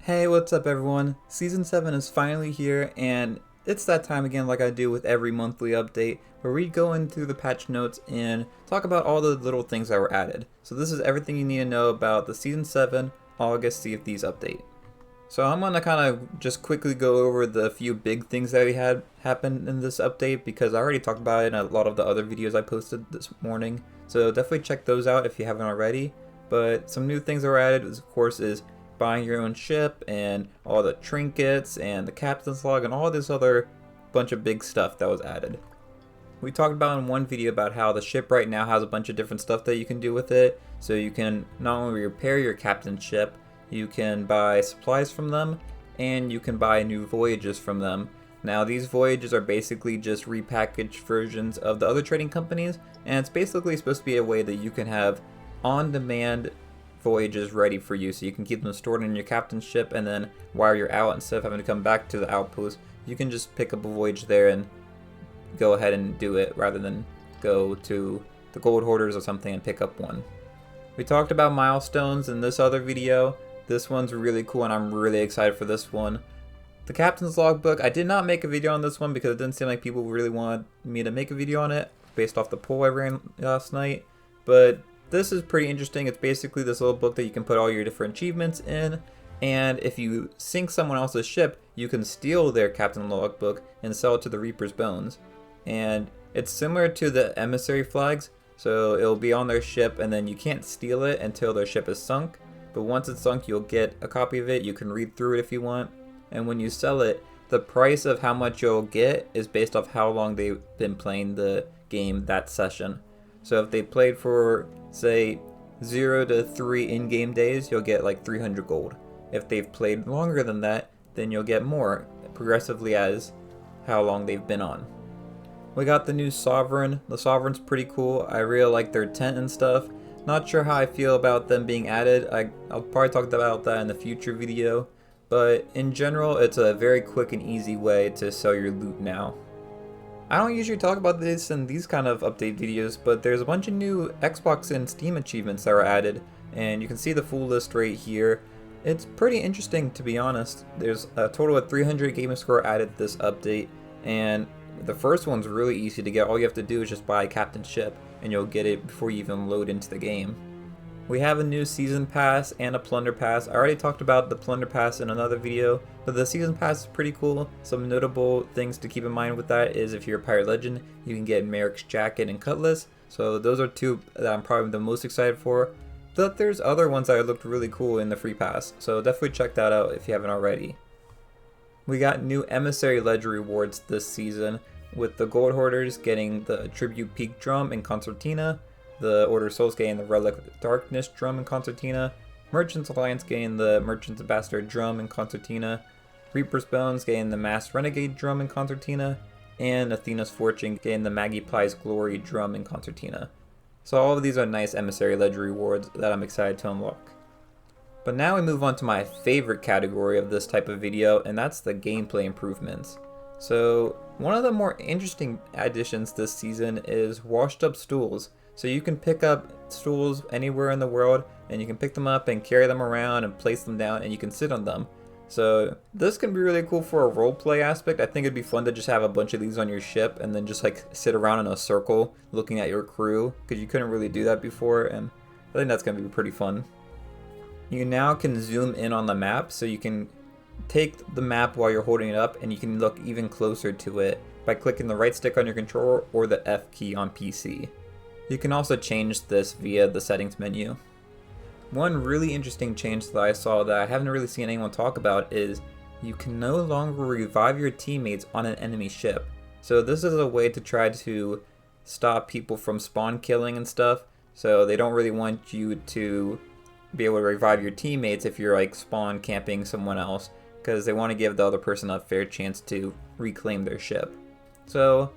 Hey, what's up everyone? Season 7 is finally here, and it's that time again like I do with every monthly update, where we go into the patch notes and talk about all the little things that were added. So this is everything you need to know about the Season 7 August Sea of Thieves update. So I'm going to kind of just quickly go over the few big things that we had happen in this update, because I already talked about it in a lot of the other videos I posted this morning. So definitely check those out if you haven't already. But some new things that were added, of course, is buying your own ship and all the trinkets and the captain's log and all this other bunch of big stuff that was added. We talked about in one video about how the ship right now has a bunch of different stuff that you can do with it. So you can not only repair your captain's ship, you can buy supplies from them, and you can buy new voyages from them. Now these voyages are basically just repackaged versions of the other trading companies, and it's basically supposed to be a way that you can have on-demand voyages ready for you, so you can keep them stored in your captain's ship, and then while you're out, instead of having to come back to the outpost, you can just pick up a voyage there and go ahead and do it rather than go to the gold hoarders or something and pick up one. We talked about milestones in this other video. This one's really cool and I'm really excited for this one. The captain's logbook, I did not make a video on this one because it didn't seem like people really wanted me to make a video on it based off the poll I ran last night, but this is pretty interesting. It's basically this little book that you can put all your different achievements in, and if you sink someone else's ship, you can steal their captain logbook and sell it to the Reaper's Bones. And it's similar to the Emissary flags, so it'll be on their ship and then you can't steal it until their ship is sunk, but once it's sunk you'll get a copy of it. You can read through it if you want, and when you sell it, the price of how much you'll get is based off how long they've been playing the game that session. So if they played for, say, 0 to 3 in-game days, you'll get like 300 gold. If they've played longer than that, then you'll get more, progressively as how long they've been on. We got the new Sovereign. The Sovereign's pretty cool. I really like their tent and stuff. Not sure how I feel about them being added. I'll probably talk about that in the future video. But in general, it's a very quick and easy way to sell your loot now. I don't usually talk about this in these kind of update videos, but there's a bunch of new Xbox and Steam achievements that were added, and you can see the full list right here. It's pretty interesting, to be honest. There's a total of 300 gamer score added this update, and the first one's really easy to get. All you have to do is just buy a captain's ship, and you'll get it before you even load into the game. We have a new Season Pass and a Plunder Pass. I already talked about the Plunder Pass in another video, but the Season Pass is pretty cool. Some notable things to keep in mind with that is if you're a Pirate Legend, you can get Merrick's Jacket and Cutlass. So those are two that I'm probably the most excited for. But there's other ones that looked really cool in the free pass, so definitely check that out if you haven't already. We got new Emissary Ledger rewards this season, with the Gold Hoarders getting the Tribute Peak Drum and Concertina, the Order of Souls getting the Relic of Darkness Drum and Concertina, Merchants Alliance getting the Merchants Ambassador Drum and Concertina, Reaper's Bones getting the Masked Renegade Drum and Concertina, and Athena's Fortune getting the Maggie Ply's Glory Drum and Concertina. So all of these are nice Emissary Ledger rewards that I'm excited to unlock. But now we move on to my favorite category of this type of video, and that's the gameplay improvements. So one of the more interesting additions this season is washed up stools. So you can pick up stools anywhere in the world, and you can pick them up and carry them around and place them down, and you can sit on them. So this can be really cool for a roleplay aspect. I think it'd be fun to just have a bunch of these on your ship and then just like sit around in a circle looking at your crew, because you couldn't really do that before, and I think that's going to be pretty fun. You now can zoom in on the map, so you can take the map while you're holding it up and you can look even closer to it by clicking the right stick on your controller or the F key on PC. You can also change this via the settings menu. One really interesting change that I saw that I haven't really seen anyone talk about is you can no longer revive your teammates on an enemy ship. So this is a way to try to stop people from spawn killing and stuff. So they don't really want you to be able to revive your teammates if you're like spawn camping someone else, because they want to give the other person a fair chance to reclaim their ship. So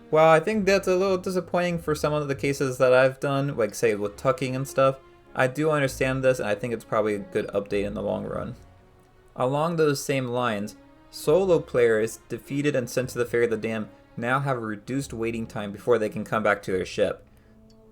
while I think that's a little disappointing for some of the cases that I've done, like say with tucking and stuff, I do understand this, and I think it's probably a good update in the long run. Along those same lines, solo players defeated and sent to the Ferry of the Dam now have a reduced waiting time before they can come back to their ship.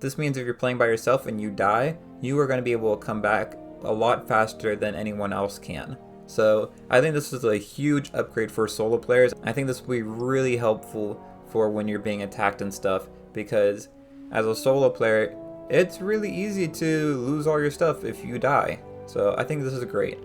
This means if you're playing by yourself and you die, you are going to be able to come back a lot faster than anyone else can. So I think this is a huge upgrade for solo players. I think this will be really helpful for when you're being attacked and stuff, because as a solo player, it's really easy to lose all your stuff if you die. So I think this is great.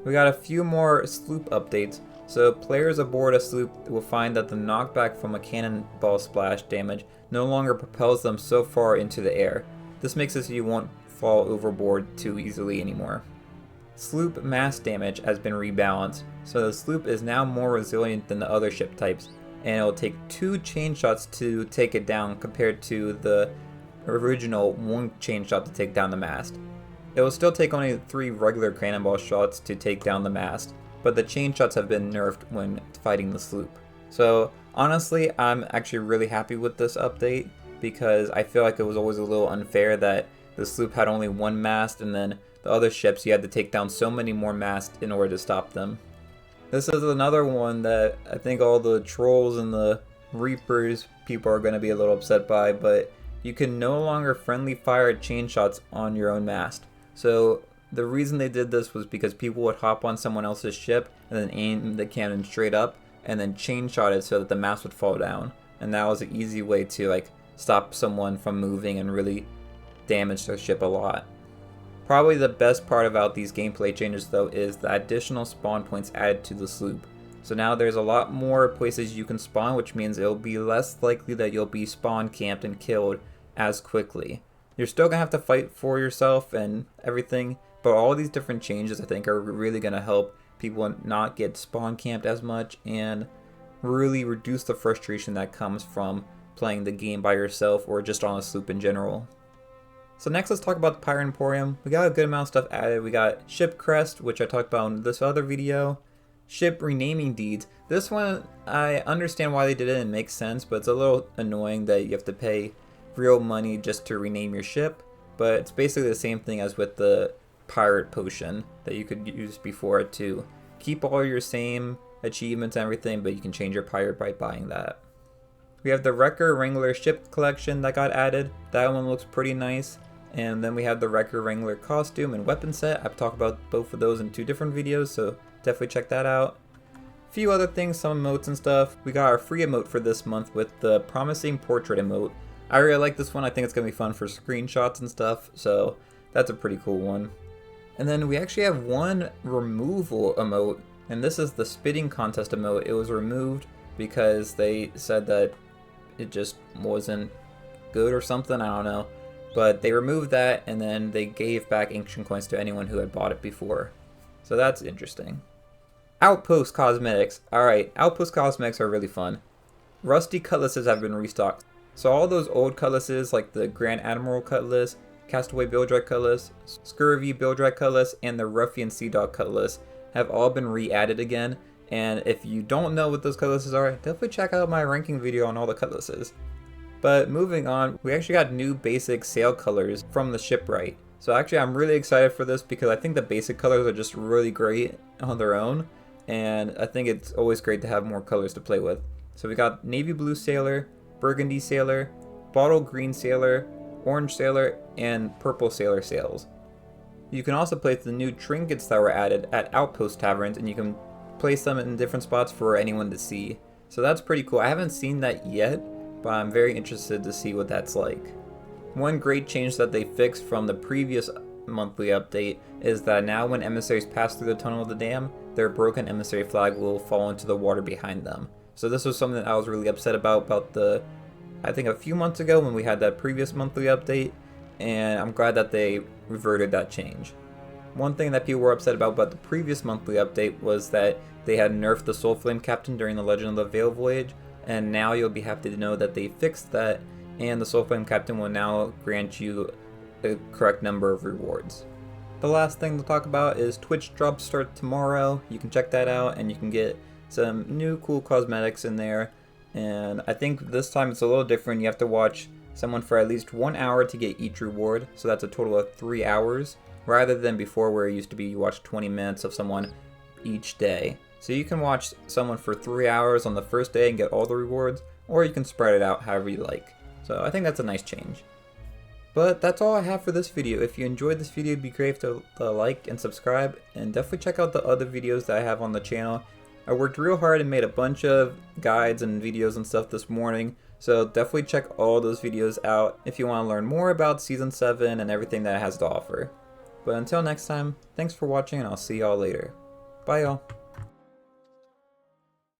We got a few more sloop updates. So players aboard a sloop will find that the knockback from a cannonball splash damage no longer propels them so far into the air. This makes it so you won't fall overboard too easily anymore. Sloop mass damage has been rebalanced, so the sloop is now more resilient than the other ship types, and it will take 2 chain shots to take it down compared to the original 1 chain shot to take down the mast. It will still take only 3 regular cannonball shots to take down the mast, but the chain shots have been nerfed when fighting the sloop. So honestly, I'm actually really happy with this update, because I feel like it was always a little unfair that the sloop had only 1 mast, and then the other ships you had to take down so many more masts in order to stop them. This is another one that I think all the trolls and the reapers people are going to be a little upset by, but you can no longer friendly fire chain shots on your own mast. So the reason they did this was because people would hop on someone else's ship and then aim the cannon straight up and then chain shot it so that the mast would fall down. And that was an easy way to stop someone from moving and really damage their ship a lot. Probably the best part about these gameplay changes though is the additional spawn points added to the sloop. So now there's a lot more places you can spawn, which means it'll be less likely that you'll be spawn camped and killed as quickly. You're still gonna have to fight for yourself and everything, but all these different changes I think are really gonna help people not get spawn camped as much and really reduce the frustration that comes from playing the game by yourself or just on a sloop in general. So next let's talk about the Pyro Emporium. We got a good amount of stuff added. We got ship crest, which I talked about in this other video. Ship renaming deeds. This one, I understand why they did it and it makes sense, but it's a little annoying that you have to pay real money just to rename your ship. But it's basically the same thing as with the pirate potion that you could use before to keep all your same achievements and everything, but you can change your pirate by buying that. We have the Wrangler ship collection that got added. That one looks pretty nice. And then we have the Wrangler costume and weapon set. I've talked about both of those in 2 different videos, so definitely check that out. A few other things, some emotes and stuff. We got our free emote for this month with the Promising Portrait emote. I really like this one. I think it's going to be fun for screenshots and stuff, so that's a pretty cool one. And then we actually have one removal emote, and this is the Spitting Contest emote. It was removed because they said that it just wasn't good or something, I don't know. But they removed that and then they gave back ancient coins to anyone who had bought it before. So that's interesting. Outpost Cosmetics. Alright, Outpost Cosmetics are really fun. Rusty cutlasses have been restocked. So all those old cutlasses like the Grand Admiral cutlass, Castaway Bilgerat cutlass, Scurvy Bilgerat cutlass, and the Ruffian Sea Dog cutlass have all been re-added again. And if you don't know what those cutlasses are, definitely check out my ranking video on all the cutlasses. But moving on, we actually got new basic sail colors from the shipwright. So actually I'm really excited for this because I think the basic colors are just really great on their own. And I think it's always great to have more colors to play with. So we got navy blue sailor, burgundy sailor, bottle green sailor, orange sailor, and purple sailor sails. You can also place the new trinkets that were added at Outpost taverns, and you can place them in different spots for anyone to see. So that's pretty cool. I haven't seen that yet, but I'm very interested to see what that's like. One great change that they fixed from the previous monthly update is that now when emissaries pass through the tunnel of the dam, their broken emissary flag will fall into the water behind them. So this was something that I was really upset about I think a few months ago when we had that previous monthly update, and I'm glad that they reverted that change. One thing that people were upset about the previous monthly update was that they had nerfed the Soulflame Captain during the Legend of the Veil voyage, and now you'll be happy to know that they fixed that, and the Soulflame Captain will now grant you the correct number of rewards. The last thing to talk about is Twitch drops start tomorrow. You can check that out and you can get some new cool cosmetics in there. And I think this time it's a little different. You have to watch someone for at least 1 hour to get each reward. So that's a total of 3 hours, rather than before where it used to be you watch 20 minutes of someone each day. So you can watch someone for 3 hours on the first day and get all the rewards, or you can spread it out however you like. So I think that's a nice change. But that's all I have for this video. If you enjoyed this video, it'd be great to like and subscribe, and definitely check out the other videos that I have on the channel. I worked real hard and made a bunch of guides and videos and stuff this morning, so definitely check all those videos out if you want to learn more about Season 7 and everything that it has to offer. But until next time, thanks for watching and I'll see y'all later. Bye y'all.